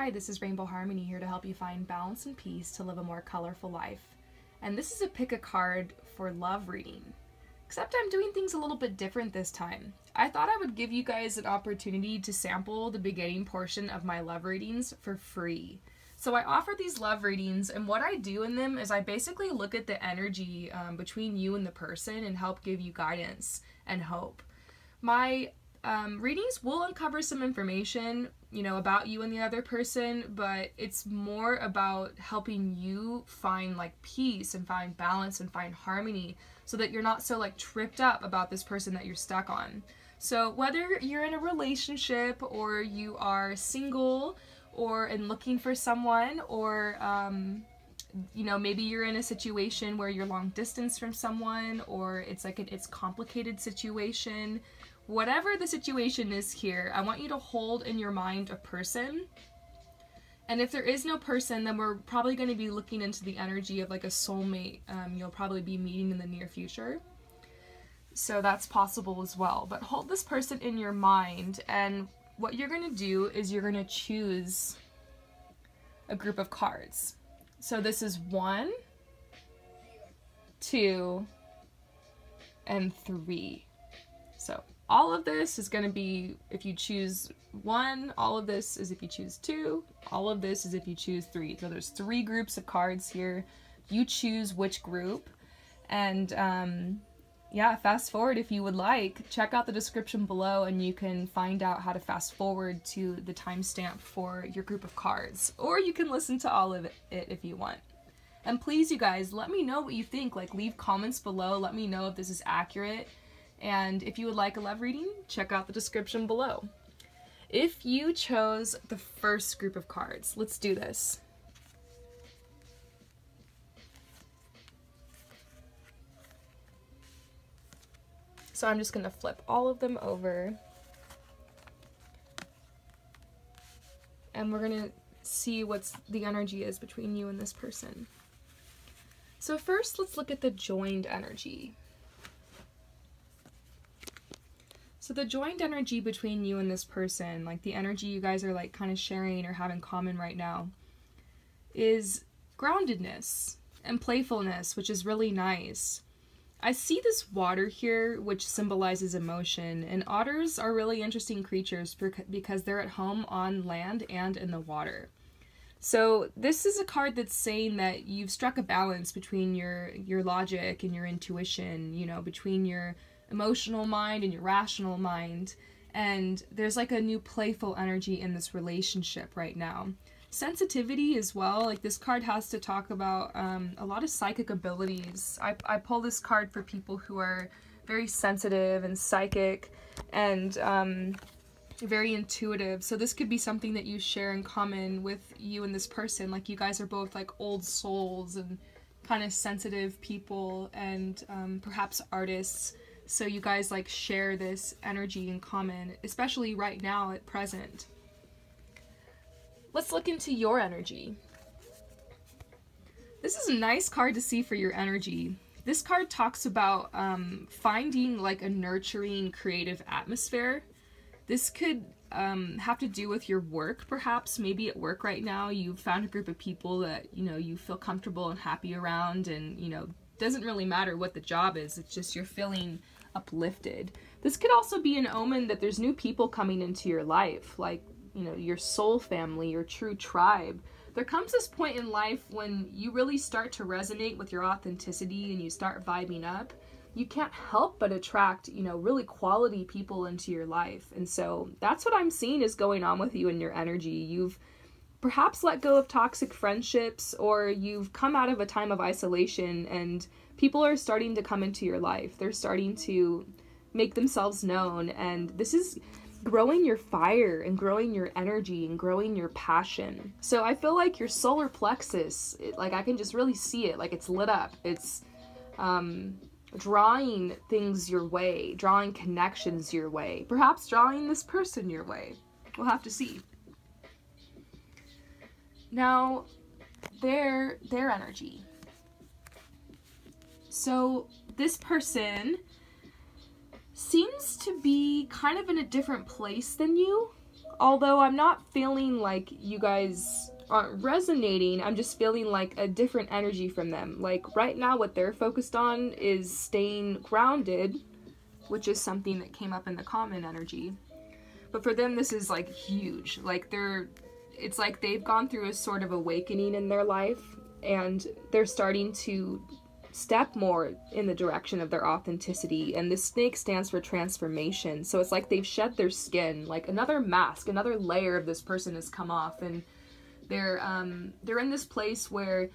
Hi, this is Rainbow Harmony here to help you find balance and peace to live a more colorful life. And this is a pick a card for love reading. Except I'm doing things a little bit different this time. I thought I would give you guys an opportunity to sample the beginning portion of my love readings for free. So I offer these love readings, and what I do in them is I basically look at the energy between you and the person and help give you guidance and hope. My readings will uncover some information, about you and the other person, but it's more about helping you find peace and find balance and find harmony so that you're not so tripped up about this person that you're stuck on. So whether you're in a relationship or you are single or looking for someone, or maybe you're in a situation where you're long distance from someone, or it's it's complicated situation. Whatever the situation is here, I want you to hold in your mind a person. And if there is no person, then we're probably going to be looking into the energy of a soulmate you'll probably be meeting in the near future. So that's possible as well. But hold this person in your mind, and what you're going to do is you're going to choose a group of cards. So this is 1, 2, and 3. So all of this is going to be if you choose 1, all of this is if you choose 2, all of this is if you choose 3. So there's 3 groups of cards here. You choose which group, and fast forward if you would like. Check out the description below and you can find out how to fast forward to the timestamp for your group of cards, or you can listen to all of it if you want. And please, you guys, let me know what you think. Leave comments below, let me know if this is accurate. And if you would like a love reading, check out the description below. If you chose the first group of cards, let's do this. So I'm just going to flip all of them over. And we're going to see what's the energy is between you and this person. So first, let's look at the joined energy. So the joined energy between you and this person, the energy you guys are kind of sharing or have in common right now, is groundedness and playfulness, which is really nice. I see this water here, which symbolizes emotion, and otters are really interesting creatures because they're at home on land and in the water. So this is a card that's saying that you've struck a balance between your logic and your intuition, between your emotional mind and your rational mind, and there's a new playful energy in this relationship right now. Sensitivity as well, this card has to talk about a lot of psychic abilities. I pull this card for people who are very sensitive and psychic and very intuitive. So this could be something that you share in common with you and this person. You guys are both old souls and kind of sensitive people, and perhaps artists. So you guys share this energy in common, especially right now at present. Let's look into your energy. This is a nice card to see for your energy. This card talks about finding a nurturing, creative atmosphere. This could have to do with your work, perhaps. Maybe at work right now you've found a group of people that you feel comfortable and happy around, and doesn't really matter what the job is, it's just you're feeling uplifted. This could also be an omen that there's new people coming into your life, your soul family, your true tribe. There comes this point in life when you really start to resonate with your authenticity and you start vibing up. You can't help but attract, really quality people into your life. And so that's what I'm seeing is going on with you and your energy. You've perhaps let go of toxic friendships, or you've come out of a time of isolation and people are starting to come into your life. They're starting to make themselves known, and this is growing your fire and growing your energy and growing your passion. So I feel like your solar plexus, I can just really see it, it's lit up. It's drawing things your way, drawing connections your way, perhaps drawing this person your way. We'll have to see. Now, their energy. So this person seems to be kind of in a different place than you. although I'm not feeling like you guys aren't resonating, I'm just feeling like a different energy from them. Like right now what they're focused on is staying grounded, which is something that came up in the common energy. But for them this is like huge. Like it's like they've gone through a sort of awakening in their life, and they're starting to step more in the direction of their authenticity. And this snake stands for transformation. So it's like they've shed their skin, like another mask, another layer of this person has come off, and they're in this place where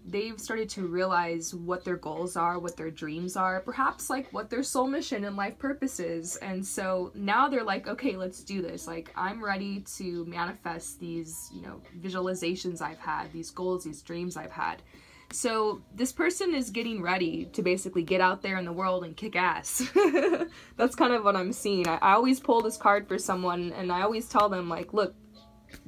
they've started to realize what their goals are, what their dreams are, perhaps like what their soul mission and life purpose is. And so now they're like, okay, let's do this. Like, I'm ready to manifest these, you know, visualizations I've had, these goals, these dreams I've had. So this person is getting ready to basically get out there in the world and kick ass. That's kind of what I'm seeing. I always pull this card for someone, and I always tell them, like, look,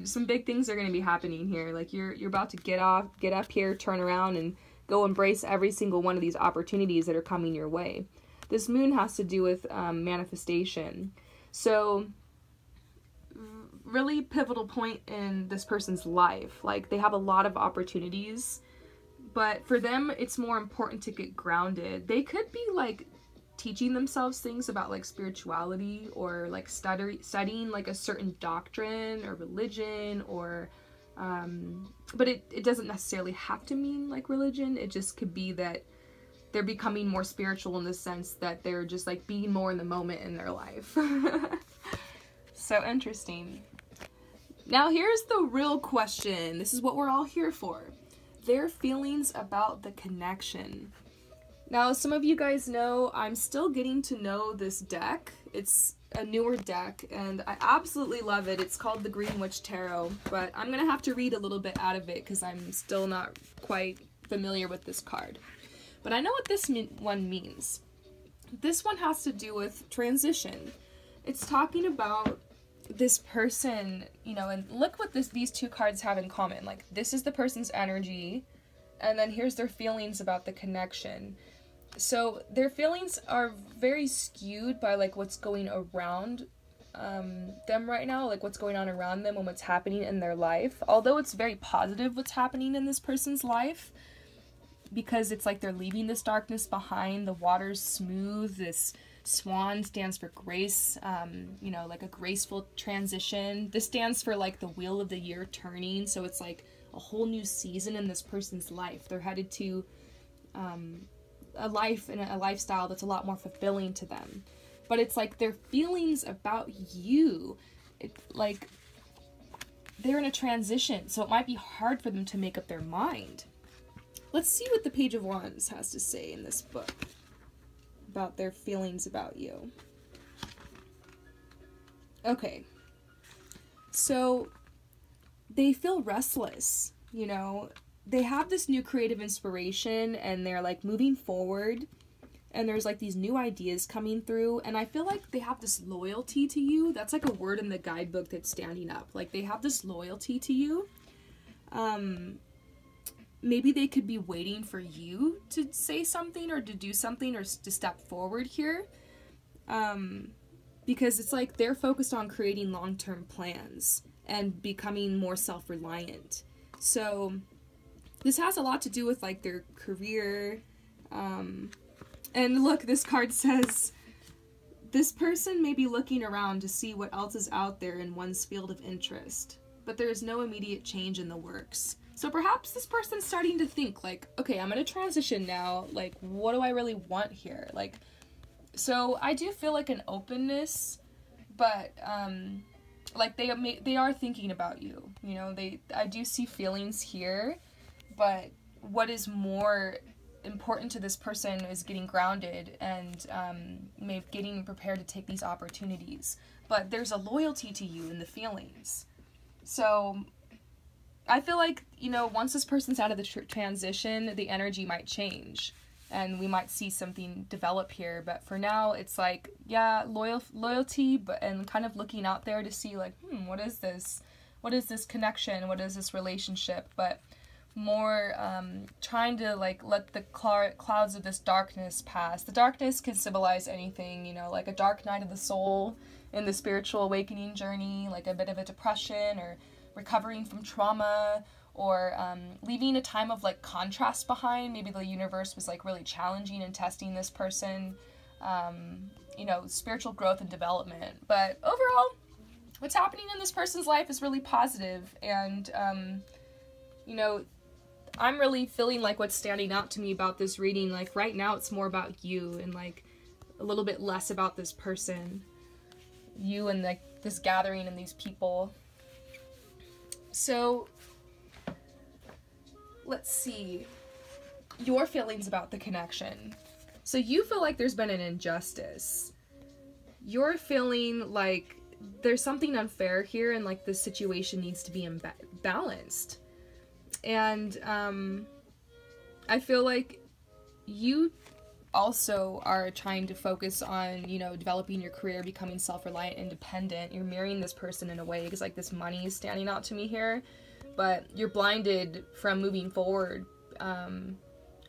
some big things are going to be happening here. Like, you're about to get up here, turn around, and go embrace every single one of these opportunities that are coming your way. This moon has to do with manifestation. So really pivotal point in this person's life. Like, they have a lot of opportunities, but for them it's more important to get grounded. They could be like teaching themselves things about like spirituality, or like studying like a certain doctrine or religion, or but it doesn't necessarily have to mean like religion. It just could be that they're becoming more spiritual in the sense that they're just like being more in the moment in their life. So interesting. Now here's the real question. This is what we're all here for. Their feelings about the connection. Now, some of you guys know I'm still getting to know this deck. It's a newer deck, and I absolutely love it. It's called the Green Witch Tarot, but I'm going to have to read a little bit out of it because I'm still not quite familiar with this card. But I know what this one means. This one has to do with transition. It's talking about this person, you know, and look what these two cards have in common. Like, this is the person's energy, and then here's their feelings about the connection. So their feelings are very skewed by like what's going around them right now, like what's going on around them and what's happening in their life. Although it's very positive what's happening in this person's life, because it's like they're leaving this darkness behind. The water's smooth. This swan stands for grace, you know, like a graceful transition. This stands for like the wheel of the year turning. So it's like a whole new season in this person's life. They're headed to a life and a lifestyle that's a lot more fulfilling to them. But it's like their feelings about you, like they're in a transition, so it might be hard for them to make up their mind. Let's see what the Page of Wands has to say in this book about their feelings about you. Okay, so they feel restless, you know. They have this new creative inspiration, and they're like moving forward, and there's like these new ideas coming through, and I feel like they have this loyalty to you. That's like a word in the guidebook that's standing up. Like, they have this loyalty to you. Maybe they could be waiting for you to say something or to do something or to step forward here, because it's like they're focused on creating long-term plans and becoming more self-reliant. So this has a lot to do with like their career. And look, this card says, this person may be looking around to see what else is out there in one's field of interest, but there is no immediate change in the works. So perhaps this person's starting to think like, okay, I'm going to transition now. Like, what do I really want here? Like, so I do feel like an openness, but like they are thinking about you. You know, I do see feelings here. But what is more important to this person is getting grounded and maybe getting prepared to take these opportunities. But there's a loyalty to you in the feelings. So I feel like, you know, once this person's out of the transition, the energy might change. And we might see something develop here. But for now, it's like, yeah, loyalty, and kind of looking out there to see like, what is this? What is this connection? What is this relationship? But more trying to like let the clouds of this darkness pass. The darkness can symbolize anything, you know, like a dark night of the soul. in the spiritual awakening journey, like a bit of a depression or recovering from trauma, or leaving a time of like contrast behind. Maybe the universe was like really challenging and testing this person, you know, spiritual growth and development. But overall, what's happening in this person's life is really positive, and you know, I'm really feeling like what's standing out to me about this reading, like right now it's more about you and like a little bit less about this person, you and like this gathering and these people. So let's see your feelings about the connection. So you feel like there's been an injustice. You're feeling like there's something unfair here, and like this situation needs to be balanced. And I feel like you also are trying to focus on, you know, developing your career, becoming self-reliant, independent. You're mirroring this person in a way, because like this money is standing out to me here, but you're blinded from moving forward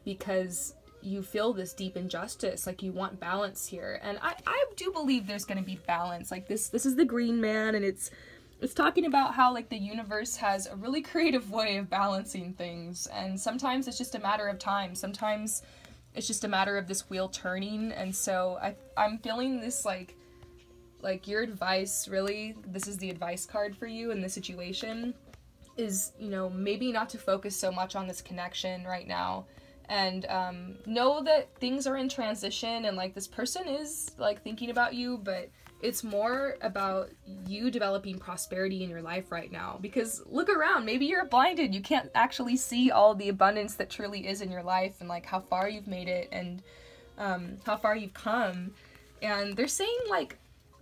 because you feel this deep injustice. Like you want balance here, and I do believe there's going to be balance. Like this is the Green Man, and it's talking about how like the universe has a really creative way of balancing things, and sometimes it's just a matter of time. Sometimes it's just a matter of this wheel turning. And so I'm feeling this like your advice, really, this is the advice card for you in this situation, is, you know, maybe not to focus so much on this connection right now, and know that things are in transition, and like this person is like thinking about you, but it's more about you developing prosperity in your life right now. Because look around, maybe you're blinded, you can't actually see all the abundance that truly is in your life, and like how far you've made it, and how far you've come. And they're saying like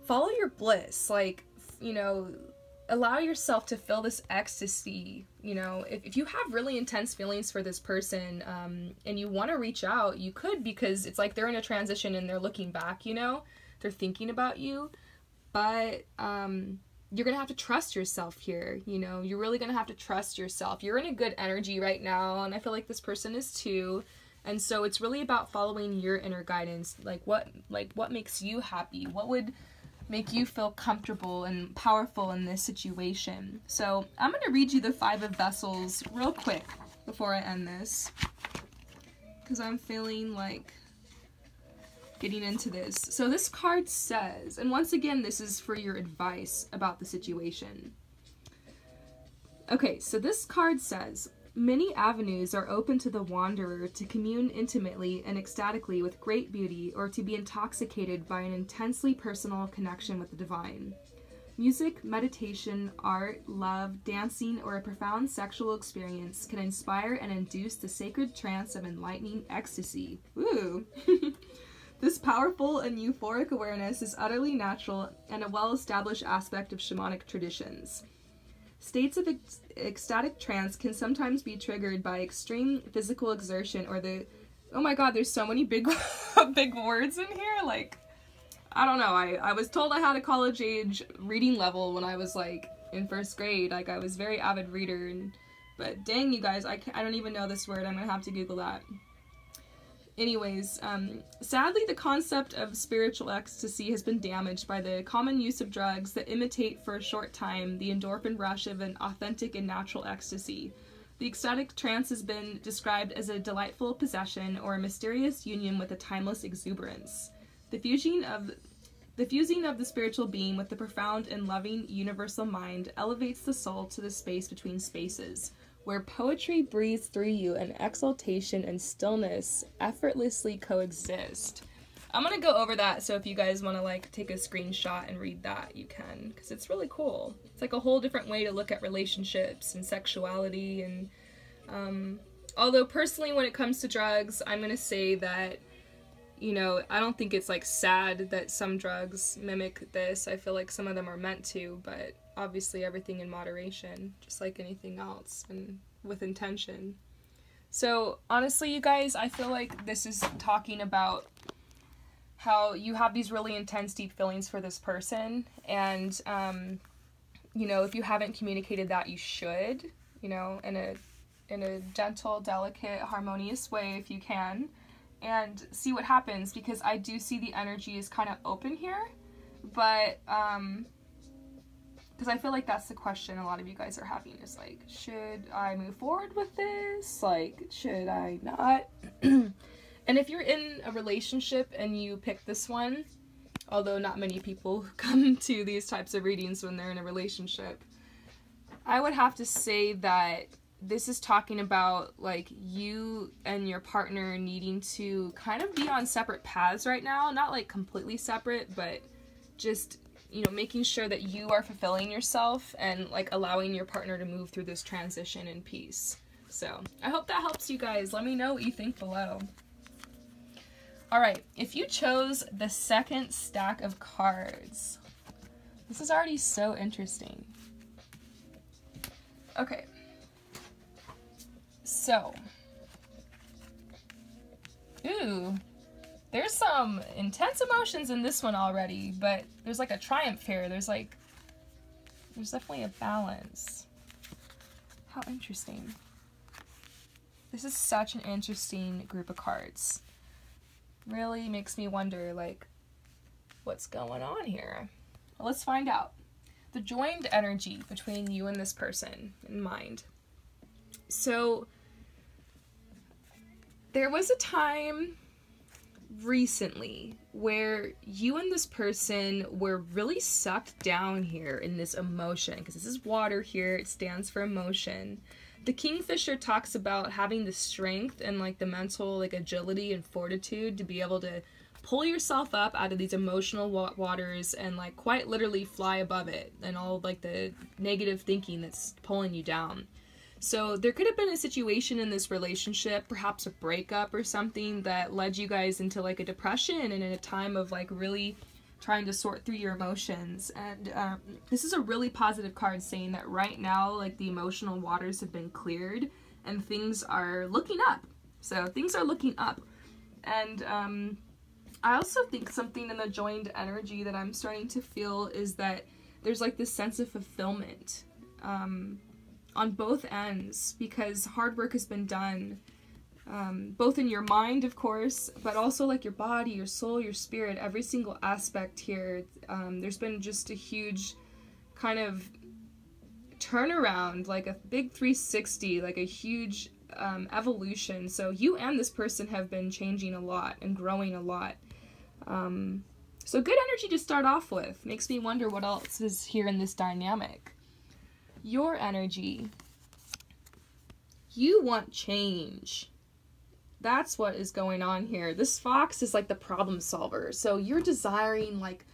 follow your bliss, like, you know, allow yourself to feel this ecstasy. You know, if you have really intense feelings for this person, and you want to reach out, you could, because it's like they're in a transition and they're looking back, you know, they're thinking about you. But you're gonna have to trust yourself here. You know, you're really gonna have to trust yourself. You're in a good energy right now, and I feel like this person is too. And so it's really about following your inner guidance. Like what makes you happy? What would make you feel comfortable and powerful in this situation? So I'm going to read you the 5 of Vessels real quick before I end this, because I'm feeling like getting into this. So this card says, and once again, this is for your advice about the situation. Okay, so this card says, many avenues are open to the wanderer to commune intimately and ecstatically with great beauty, or to be intoxicated by an intensely personal connection with the divine. Music, meditation, art, love, dancing, or a profound sexual experience can inspire and induce the sacred trance of enlightening ecstasy. Ooh! This powerful and euphoric awareness is utterly natural and a well-established aspect of shamanic traditions. States of ecstatic trance can sometimes be triggered by extreme physical exertion or the... Oh my god, there's so many big big words in here. Like, I don't know. I was told I had a college-age reading level when I was, like, in 1st grade. Like, I was a very avid reader. But dang, you guys, I don't even know this word. I'm gonna have to Google that. Anyways, sadly, the concept of spiritual ecstasy has been damaged by the common use of drugs that imitate for a short time the endorphin rush of an authentic and natural ecstasy. The ecstatic trance has been described as a delightful possession or a mysterious union with a timeless exuberance. The fusing of the spiritual being with the profound and loving universal mind elevates the soul to the space between spaces, where poetry breathes through you and exaltation and stillness effortlessly coexist. I'm gonna go over that, so if you guys want to like take a screenshot and read that, you can, because it's really cool. It's like a whole different way to look at relationships and sexuality. And although personally, when it comes to drugs, I'm gonna say that, you know, I don't think it's like sad that some drugs mimic this. I feel like some of them are meant to, but obviously everything in moderation, just like anything else, and with intention. So honestly, you guys, I feel like this is talking about how you have these really intense, deep feelings for this person, and you know, if you haven't communicated that, you should, you know, in a gentle, delicate, harmonious way if you can, and see what happens, because I do see the energy is kind of open here. But, because I feel like that's the question a lot of you guys are having is like, should I move forward with this? Like, should I not? And if you're in a relationship and you pick this one, although not many people come to these types of readings when they're in a relationship, I would have to say that this is talking about like you and your partner needing to kind of be on separate paths right now. Not like completely separate, but just, you know, making sure that you are fulfilling yourself and like allowing your partner to move through this transition in peace. So I hope that helps you guys. Let me know what you think below. All right, if you chose the second stack of cards, this is already so interesting. Okay, so, ooh, there's some intense emotions in this one already, but there's like a triumph here. There's definitely a balance. How interesting. This is such an interesting group of cards. Really makes me wonder, like, what's going on here? Well, let's find out. The joined energy between you and this person in mind. So, there was a time recently where you and this person were really sucked down here in this emotion, because this is water here, it stands for emotion. The Kingfisher talks about having the strength and like the mental like agility and fortitude to be able to pull yourself up out of these emotional waters and like quite literally fly above it and all like the negative thinking that's pulling you down. So there could have been a situation in this relationship, perhaps a breakup or something, that led you guys into like a depression and in a time of like really trying to sort through your emotions. And this is a really positive card saying that right now, like, the emotional waters have been cleared and things are looking up. So things are looking up. And I also think something in the joined energy that I'm starting to feel is that there's like this sense of fulfillment on both ends, because hard work has been done. Both in your mind, of course, but also like your body, your soul, your spirit, every single aspect here. There's been just a huge kind of turnaround, like a big 360, like a huge evolution. So you and this person have been changing a lot and growing a lot. So good energy to start off with. Makes me wonder what else is here in this dynamic. Your energy. You want change. That's what is going on here. This fox is like the problem solver. So you're desiring like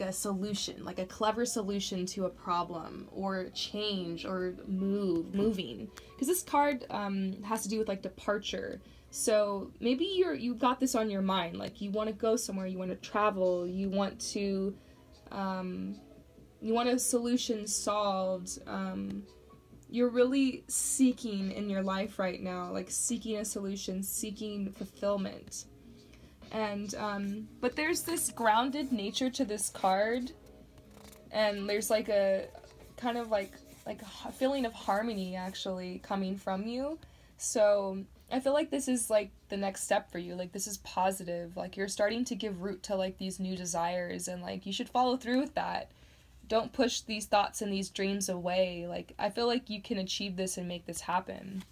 a solution, like a clever solution to a problem, or change, or moving. Because this card has to do with like departure. So maybe you've got this on your mind. Like you want to go somewhere, you want to travel, you want a solution solved. You're really seeking in your life right now, like seeking a solution, seeking fulfillment. And, but there's this grounded nature to this card, and there's like a kind of like a feeling of harmony actually coming from you. So I feel like this is like the next step for you. Like this is positive. Like you're starting to give root to like these new desires, and like you should follow through with that. Don't push these thoughts and these dreams away. Like, I feel like you can achieve this and make this happen.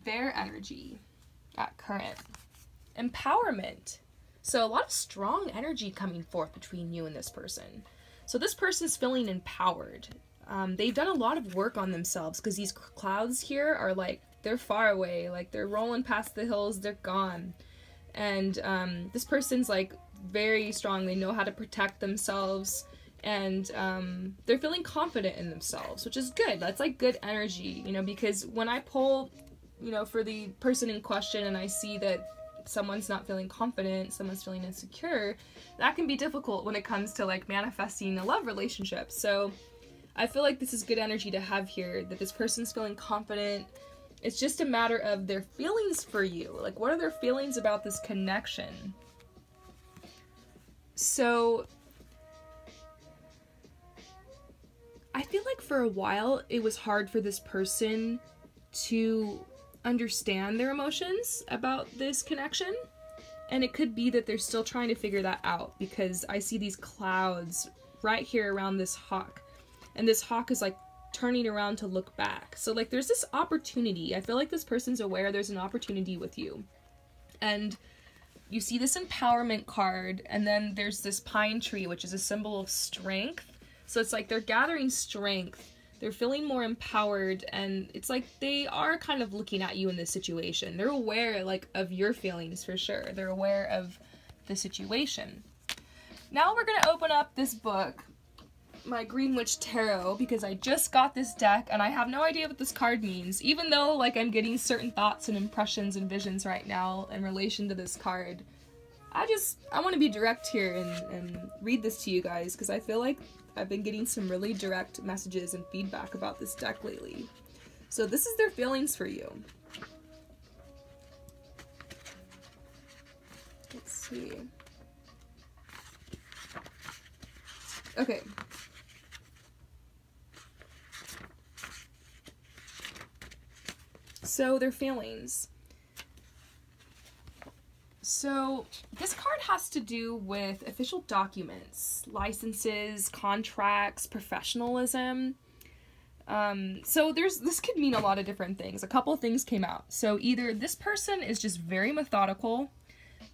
Their energy at current. Empowerment. So a lot of strong energy coming forth between you and this person. So this person's feeling empowered. They've done a lot of work on themselves, because these clouds here are like, they're far away. Like, they're rolling past the hills, they're gone. And this person's like very strong. They know how to protect themselves. And they're feeling confident in themselves, which is good. That's like good energy, you know, because when I pull, you know, for the person in question and I see that someone's not feeling confident, someone's feeling insecure, that can be difficult when it comes to like manifesting a love relationship. So I feel like this is good energy to have here, that this person's feeling confident. It's just a matter of their feelings for you. Like, what are their feelings about this connection? So I feel like for a while it was hard for this person to understand their emotions about this connection. And it could be that they're still trying to figure that out, because I see these clouds right here around this hawk. And this hawk is like turning around to look back. So like there's this opportunity. I feel like this person's aware there's an opportunity with you. And you see this empowerment card, and then there's this pine tree, which is a symbol of strength. So it's like they're gathering strength. They're feeling more empowered, and it's like they are kind of looking at you in this situation. They're aware, like, of your feelings for sure. They're aware of the situation. Now we're gonna open up this book, my Green Witch Tarot, because I just got this deck and I have no idea what this card means, even though like I'm getting certain thoughts and impressions and visions right now in relation to this card. I want to be direct here and read this to you guys, because I feel like I've been getting some really direct messages and feedback about this deck lately. So this is their feelings for you. Let's see. Okay. So their feelings. So this card has to do with official documents, licenses, contracts, professionalism. So this could mean a lot of different things. A couple things came out. So either this person is just very methodical,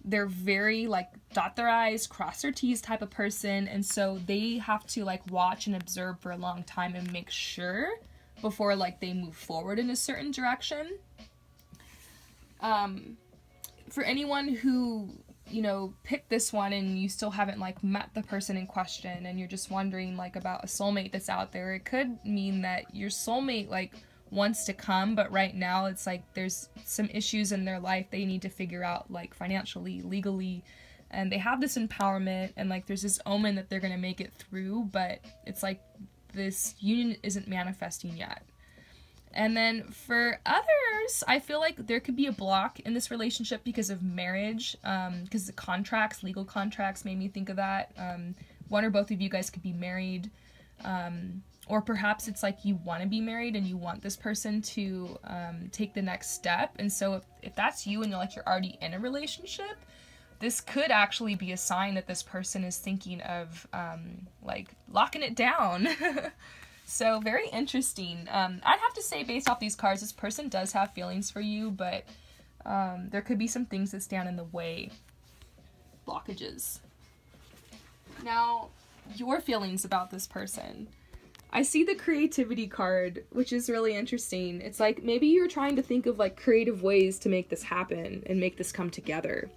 they're very like dot their I's, cross their T's type of person, and so they have to like watch and observe for a long time and make sure before like they move forward in a certain direction. For anyone who, you know, picked this one and you still haven't like met the person in question and you're just wondering like about a soulmate that's out there, it could mean that your soulmate like wants to come, but right now it's like there's some issues in their life they need to figure out, like financially, legally, and they have this empowerment and like there's this omen that they're gonna make it through, but it's like this union isn't manifesting yet. And then for others, I feel like there could be a block in this relationship because of marriage, because the contracts, legal contracts made me think of that. One or both of you guys could be married, or perhaps it's like you want to be married and you want this person to take the next step. And so if that's you and you're already in a relationship, this could actually be a sign that this person is thinking of like locking it down. So very interesting. I'd have to say, based off these cards, this person does have feelings for you, but there could be some things that stand in the way. Blockages. Now, your feelings about this person. I see the creativity card, which is really interesting. It's like maybe you're trying to think of like creative ways to make this happen and make this come together.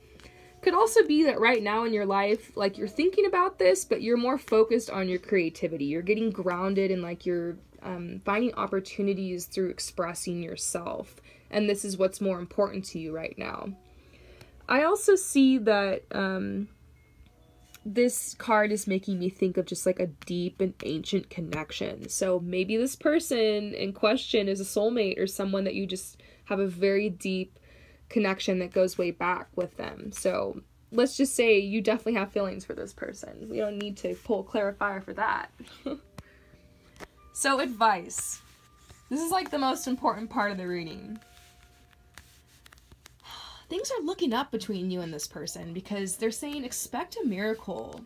Could also be that right now in your life, like you're thinking about this, but you're more focused on your creativity. You're getting grounded and like you're finding opportunities through expressing yourself. And this is what's more important to you right now. I also see that this card is making me think of just like a deep and ancient connection. So maybe this person in question is a soulmate or someone that you just have a very deep connection that goes way back with them. So let's just say you definitely have feelings for this person. We don't need to pull a clarifier for that. So advice. This is like the most important part of the reading. Things are looking up between you and this person because they're saying expect a miracle.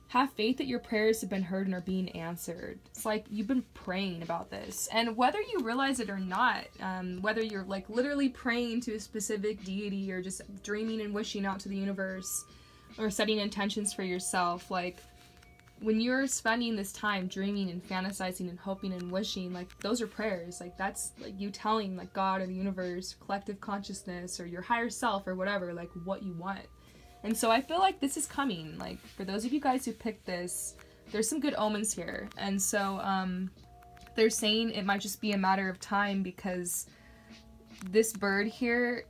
Have faith that your prayers have been heard and are being answered. It's like you've been praying about this. And whether you realize it or not, whether you're like literally praying to a specific deity or just dreaming and wishing out to the universe or setting intentions for yourself, like when you're spending this time dreaming and fantasizing and hoping and wishing, like those are prayers. Like that's like you telling like God or the universe, collective consciousness or your higher self or whatever, like what you want. And so I feel like this is coming. Like, for those of you guys who picked this, there's some good omens here. And so, they're saying it might just be a matter of time because this bird here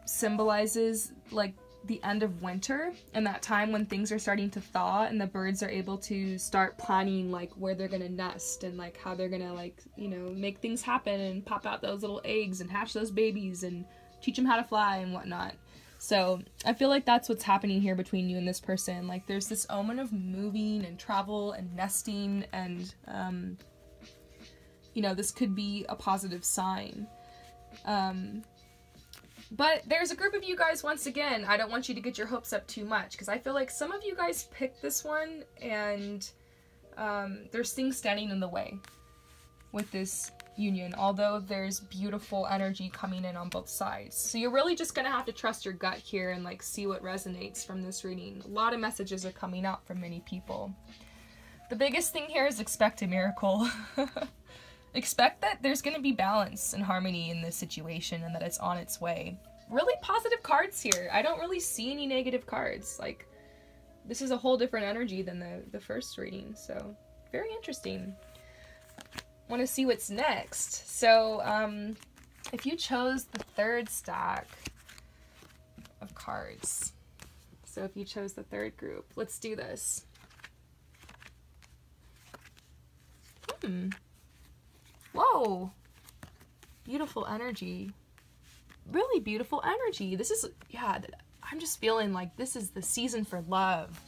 symbolizes, like, the end of winter and that time when things are starting to thaw and the birds are able to start planning, like, where they're gonna nest and, like, how they're gonna, like, you know, make things happen and pop out those little eggs and hatch those babies and teach them how to fly and whatnot. So I feel like that's what's happening here between you and this person. Like there's this omen of moving and travel and nesting and, you know, this could be a positive sign. But there's a group of you guys, once again, I don't want you to get your hopes up too much, because I feel like some of you guys picked this one, and there's things standing in the way with this union, although there's beautiful energy coming in on both sides. So you're really just going to have to trust your gut here and like see what resonates from this reading. A lot of messages are coming out from many people. The biggest thing here is expect a miracle. Expect that there's going to be balance and harmony in this situation and that it's on its way. Really positive cards here. I don't really see any negative cards. Like, this is a whole different energy than the first reading, so very interesting. Want to see what's next. So, if you chose the third stack of cards, so if you chose the third group, let's do this. Whoa, beautiful energy. Really beautiful energy. This is, yeah, I'm just feeling like this is the season for love.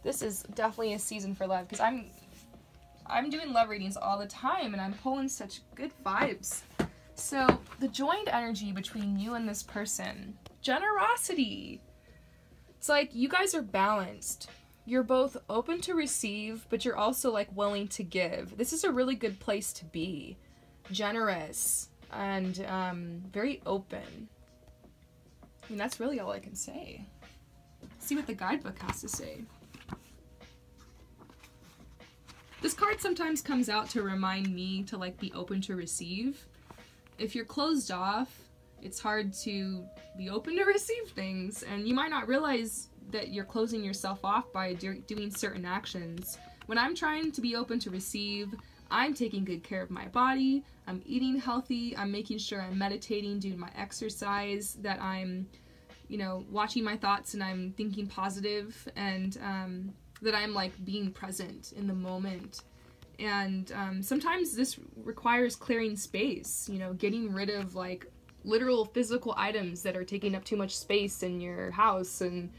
This is definitely a season for love, because I'm doing love readings all the time and I'm pulling such good vibes. So the joined energy between you and this person, generosity. It's like you guys are balanced. You're both open to receive, but you're also like willing to give. This is a really good place to be. Generous and very open. I mean, that's really all I can say. Let's see what the guidebook has to say. This card sometimes comes out to remind me to like be open to receive. If you're closed off, it's hard to be open to receive things, and you might not realize that you're closing yourself off by doing certain actions. When I'm trying to be open to receive, I'm taking good care of my body, I'm eating healthy, I'm making sure I'm meditating, doing my exercise, that I'm, you know, watching my thoughts and I'm thinking positive, and that I'm like being present in the moment. And sometimes this requires clearing space, you know, getting rid of like literal physical items that are taking up too much space in your house and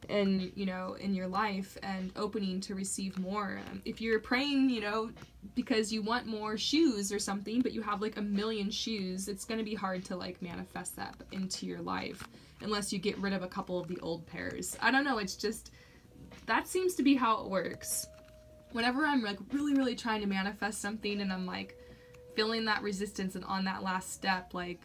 you know, in your life, and opening to receive more. If you're praying, you know, because you want more shoes or something, but you have like a million shoes, it's going to be hard to like manifest that into your life unless you get rid of a couple of the old pairs. I don't know, it's just, that seems to be how it works. Whenever I'm like really trying to manifest something and I'm like feeling that resistance and on that last step, like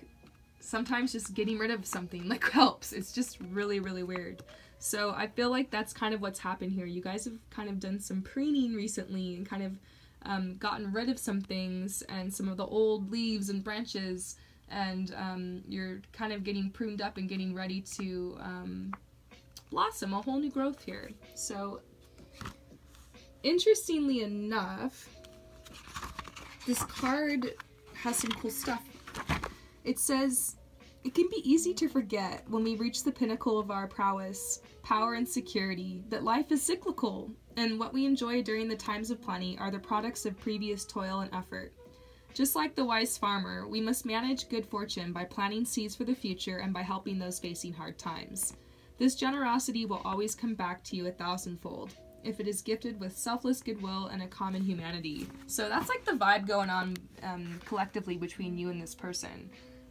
sometimes just getting rid of something like helps. It's just really weird. So I feel like that's kind of what's happened here. You guys have kind of done some preening recently and kind of gotten rid of some things and some of the old leaves and branches, and you're kind of getting pruned up and getting ready to blossom, a whole new growth here. So interestingly enough, this card has some cool stuff. It says, it can be easy to forget when we reach the pinnacle of our prowess, power, and security that life is cyclical, and what we enjoy during the times of plenty are the products of previous toil and effort. Just like the wise farmer, we must manage good fortune by planting seeds for the future and by helping those facing hard times. This generosity will always come back to you 1,000-fold, if it is gifted with selfless goodwill and a common humanity. So that's like the vibe going on collectively between you and this person.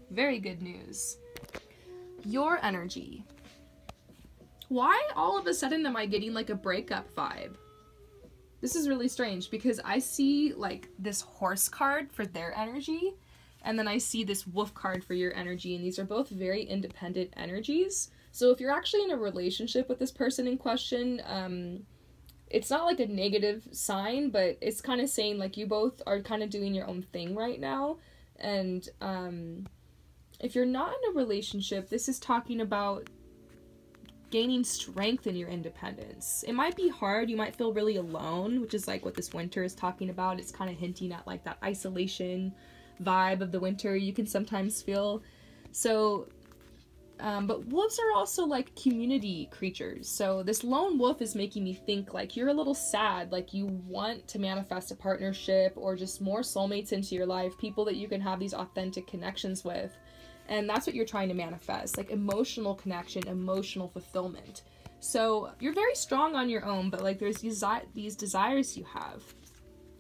Very good news. Your energy. Why all of a sudden am I getting like a breakup vibe? This is really strange because I see like this horse card for their energy, and then I see this wolf card for your energy, and these are both very independent energies. So if you're actually in a relationship with this person in question, it's not like a negative sign, but it's kind of saying like you both are kind of doing your own thing right now. And if you're not in a relationship, this is talking about gaining strength in your independence. It might be hard, you might feel really alone, which is like what this winter is talking about. It's kind of hinting at like that isolation vibe of the winter you can sometimes feel. So but wolves are also like community creatures. So this lone wolf is making me think like you're a little sad, like you want to manifest a partnership or just more soulmates into your life, people that you can have these authentic connections with. And that's what you're trying to manifest, like emotional connection, emotional fulfillment. So you're very strong on your own, but like there's these desires you have.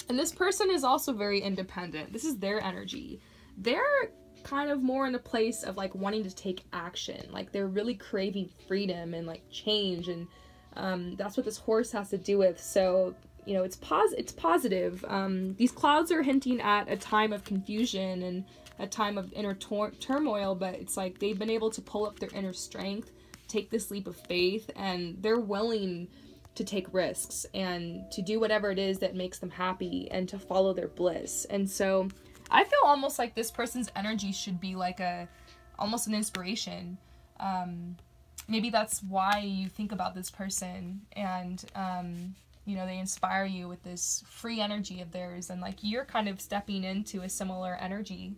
And this person is also very independent. This is their energy. They're kind of more in a place of like wanting to take action. Like they're really craving freedom and like change, and that's what this horse has to do with. So, you know, it's positive. These clouds are hinting at a time of confusion and a time of inner turmoil, but it's like they've been able to pull up their inner strength, take this leap of faith, and they're willing to take risks and to do whatever it is that makes them happy and to follow their bliss. And so I feel almost like this person's energy should be like almost an inspiration. Maybe that's why you think about this person, and you know, they inspire you with this free energy of theirs, and like you're kind of stepping into a similar energy.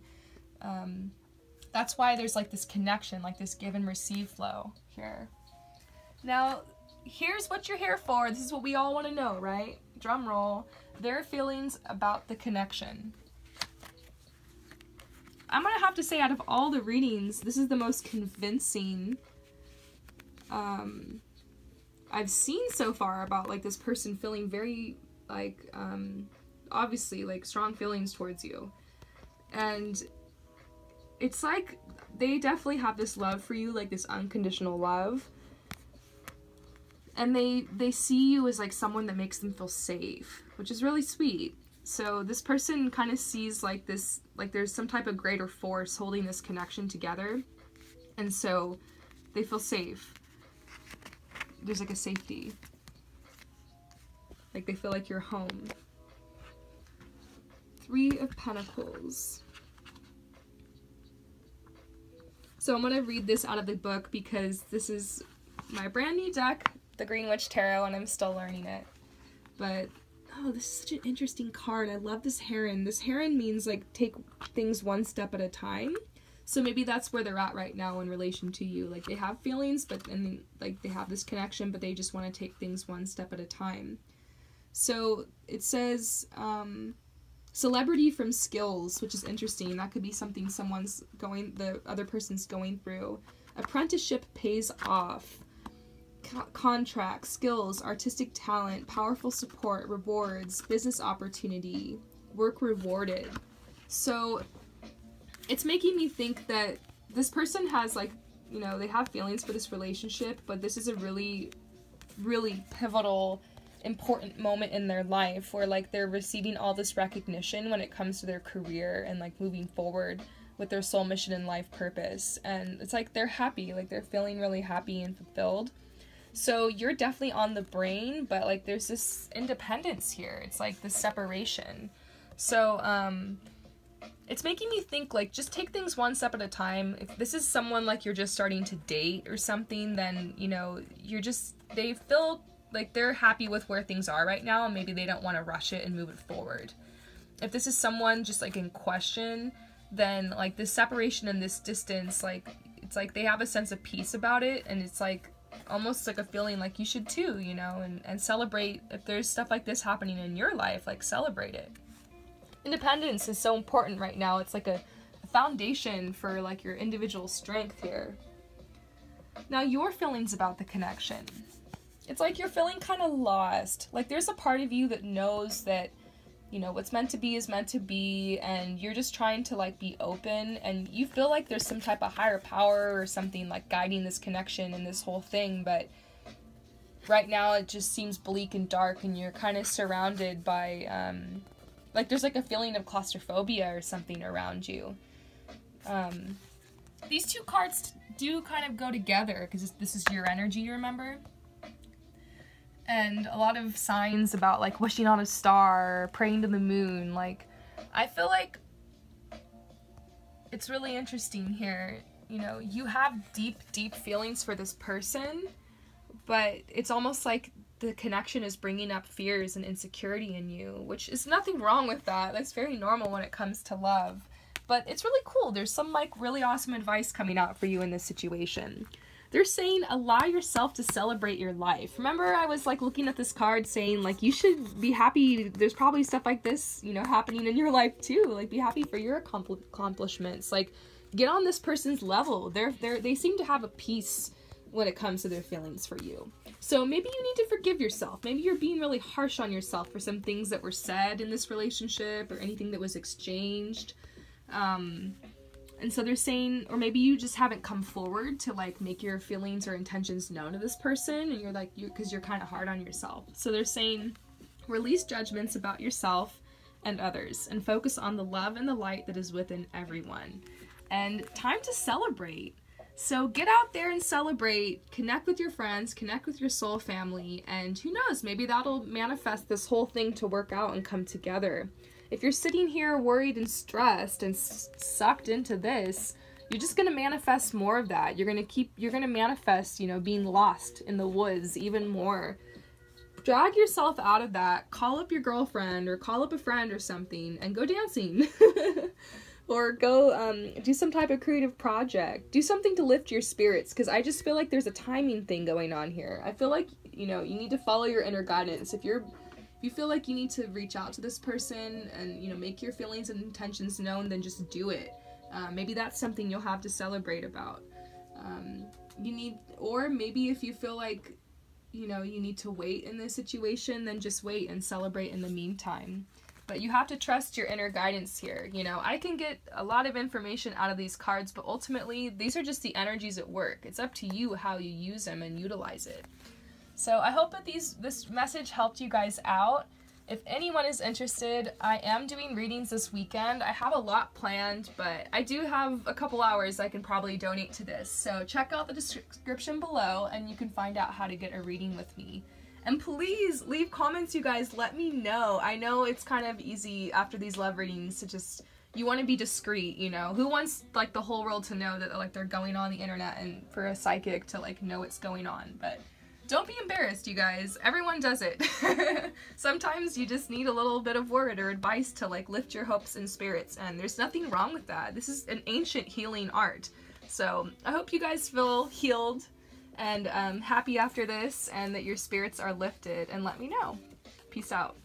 That's why there's like this connection, like this give and receive flow here. Now, here's what you're here for. This is what we all want to know, right? Drum roll. Their feelings about the connection. I'm going to have to say, out of all the readings, this is the most convincing I've seen so far about like this person feeling very like obviously like strong feelings towards you. And it's like they definitely have this love for you, like this unconditional love. And they see you as like someone that makes them feel safe, which is really sweet. So this person kind of sees like this, like there's some type of greater force holding this connection together. And so they feel safe. There's like a safety. Like they feel like you're home. 3 of Pentacles. So I'm going to read this out of the book because this is my brand new deck, the Green Witch Tarot, and I'm still learning it. But, oh, this is such an interesting card. I love this heron. This heron means, like, take things one step at a time. So maybe that's where they're at right now in relation to you. Like, they have feelings, and like, they have this connection, but they just want to take things one step at a time. So it says, celebrity from skills, which is interesting. That could be something the other person's going through. Apprenticeship pays off. Contract, skills, artistic talent, powerful support, rewards, business opportunity, work rewarded. So it's making me think that this person has, like, you know, they have feelings for this relationship, but this is a really, really pivotal, important moment in their life where, like, they're receiving all this recognition when it comes to their career and, like, moving forward with their soul mission and life purpose. And it's like they're happy, like, they're feeling really happy and fulfilled. So you're definitely on the brain, but like there's this independence here. It's like this separation. So it's making me think, like, just take things one step at a time. If this is someone like you're just starting to date or something, then, you know, they feel like they're happy with where things are right now, and maybe they don't want to rush it and move it forward. If this is someone just like in question, then like this separation and this distance, like, it's like they have a sense of peace about it, and it's like almost like a feeling like you should too, you know, and celebrate if there's stuff like this happening in your life, like celebrate it. Independence is so important right now. It's like a foundation for like your individual strength here. Now your feelings about the connection. It's like you're feeling kind of lost. Like there's a part of you that knows that, you know, what's meant to be is meant to be, and you're just trying to like be open, and you feel like there's some type of higher power or something like guiding this connection and this whole thing, but right now it just seems bleak and dark, and you're kind of surrounded by like there's like a feeling of claustrophobia or something around you. These two cards do kind of go together because this is your energy, remember? And a lot of signs about like wishing on a star, praying to the moon. Like, I feel like it's really interesting here. You know, you have deep, deep feelings for this person, but it's almost like the connection is bringing up fears and insecurity in you, which is nothing wrong with that. That's very normal when it comes to love. But it's really cool. There's some like really awesome advice coming out for you in this situation. They're saying allow yourself to celebrate your life. Remember, I was like looking at this card saying like you should be happy. There's probably stuff like this, you know, happening in your life too. Like be happy for your accomplishments. Like get on this person's level. They seem to have a peace when it comes to their feelings for you. So maybe you need to forgive yourself. Maybe you're being really harsh on yourself for some things that were said in this relationship or anything that was exchanged. And so they're saying, or maybe you just haven't come forward to like make your feelings or intentions known to this person, and you're like, because you're kind of hard on yourself. So they're saying, release judgments about yourself and others, and focus on the love and the light that is within everyone. And time to celebrate. So get out there and celebrate, connect with your friends, connect with your soul family, and who knows, maybe that'll manifest this whole thing to work out and come together. If you're sitting here worried and stressed and sucked into this, you're just going to manifest more of that. You're going to manifest, you know, being lost in the woods even more. Drag yourself out of that. Call up your girlfriend or call up a friend or something and go dancing. Or go do some type of creative project. Do something to lift your spirits, because I just feel like there's a timing thing going on here. I feel like, you know, you need to follow your inner guidance. If you feel like you need to reach out to this person and, you know, make your feelings and intentions known, then just do it. Maybe that's something you'll have to celebrate about. Or maybe if you feel like, you know, you need to wait in this situation, then just wait and celebrate in the meantime. But you have to trust your inner guidance here. You know, I can get a lot of information out of these cards, but ultimately, these are just the energies at work. It's up to you how you use them and utilize it. So I hope that this message helped you guys out. If anyone is interested, I am doing readings this weekend. I have a lot planned, but I do have a couple hours I can probably donate to this. So check out the description below and you can find out how to get a reading with me. And please leave comments, you guys. Let me know. I know it's kind of easy after these love readings to just, you want to be discreet, you know. Who wants like the whole world to know that like they're going on the internet and for a psychic to like know what's going on? But don't be embarrassed, you guys. Everyone does it. Sometimes you just need a little bit of word or advice to like lift your hopes and spirits, and there's nothing wrong with that. This is an ancient healing art. So I hope you guys feel healed and happy after this, and that your spirits are lifted, and let me know. Peace out.